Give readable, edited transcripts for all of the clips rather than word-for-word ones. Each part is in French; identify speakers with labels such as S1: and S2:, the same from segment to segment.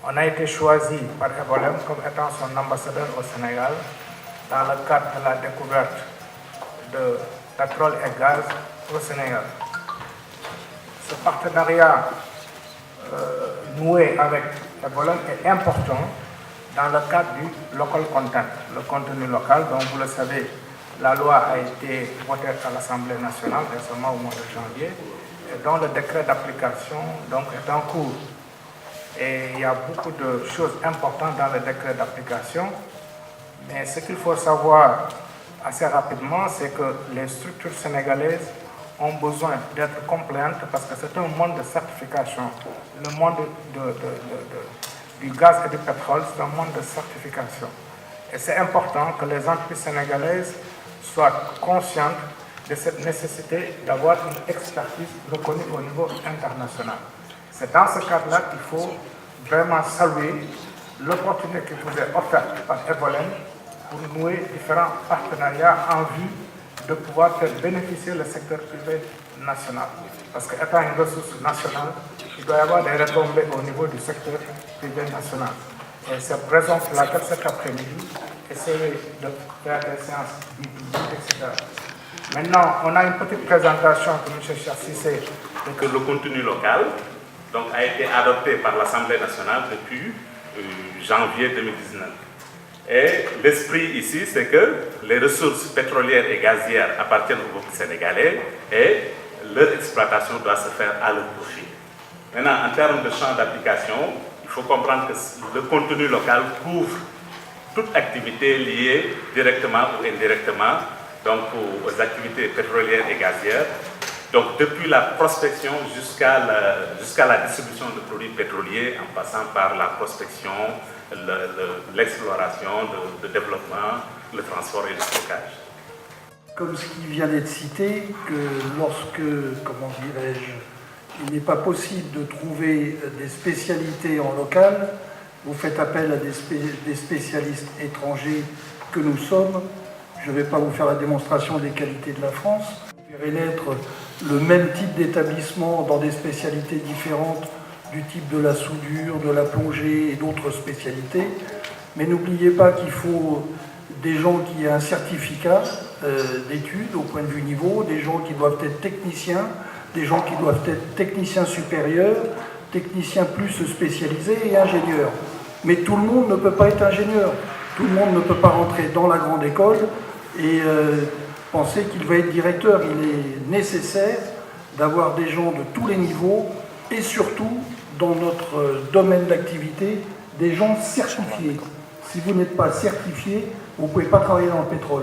S1: On a été choisi par Evolem comme étant son ambassadeur au Sénégal dans le cadre de la découverte de pétrole et gaz au Sénégal. Ce partenariat noué avec Evolem est important dans le cadre du local content, le contenu local. Donc vous le savez, la loi a été votée à l'Assemblée nationale récemment au mois de janvier, et dont le décret d'application est en cours. Et il y a beaucoup de choses importantes dans le décret d'application. Mais ce qu'il faut savoir assez rapidement, c'est que les structures sénégalaises ont besoin d'être compliantes parce que c'est un monde de certification. Le monde du gaz et du pétrole, c'est un monde de certification. Et c'est important que les entreprises sénégalaises soient conscientes de cette nécessité d'avoir une expertise reconnue au niveau international. C'est dans ce cadre-là qu'il faut vraiment saluer l'opportunité qui vous est offerte par Evolem pour nouer différents partenariats en vue de pouvoir faire bénéficier le secteur privé national. Parce qu'étant une ressource nationale, il doit y avoir des retombées au niveau du secteur privé national. Et c'est pour raison pour laquelle cet après-midi, essayer de faire des séances publiques, etc. Maintenant, on a une petite présentation que M. Chassissé.
S2: Que le contenu local a été adopté par l'Assemblée nationale depuis janvier 2019. Et l'esprit ici, c'est que les ressources pétrolières et gazières appartiennent au peuple sénégalais et leur exploitation doit se faire à leur profit. Maintenant, en termes de champ d'application, il faut comprendre que le contenu local couvre toute activité liée directement ou indirectement aux activités pétrolières et gazières. Donc depuis la prospection jusqu'à la distribution de produits pétroliers en passant par la prospection, l'exploration, le développement, le transport et le stockage.
S3: Comme ce qui vient d'être cité, que lorsque, comment dirais-je, il n'est pas possible de trouver des spécialités en local, vous faites appel à des spécialistes étrangers que nous sommes. Je ne vais pas vous faire la démonstration des qualités de la France. Vous verrez naître le même type d'établissement dans des spécialités différentes du type de la soudure, de la plongée et d'autres spécialités. Mais n'oubliez pas qu'il faut des gens qui aient un certificat d'études au point de vue niveau, des gens qui doivent être techniciens, des gens qui doivent être techniciens supérieurs, techniciens plus spécialisés et ingénieurs. Mais tout le monde ne peut pas être ingénieur. Tout le monde ne peut pas rentrer dans la grande école et penser qu'il va être directeur. Il est nécessaire d'avoir des gens de tous les niveaux et surtout, dans notre domaine d'activité, des gens certifiés. Si vous n'êtes pas certifié, vous ne pouvez pas travailler dans le pétrole.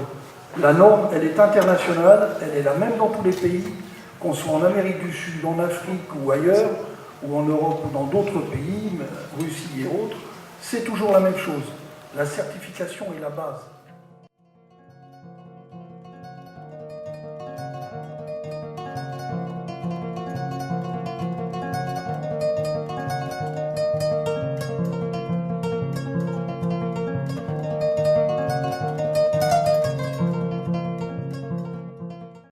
S3: La norme, elle est internationale, elle est la même dans tous les pays, qu'on soit en Amérique du Sud, en Afrique ou ailleurs, ou en Europe ou dans d'autres pays, Russie et autres, c'est toujours la même chose. La certification est la base.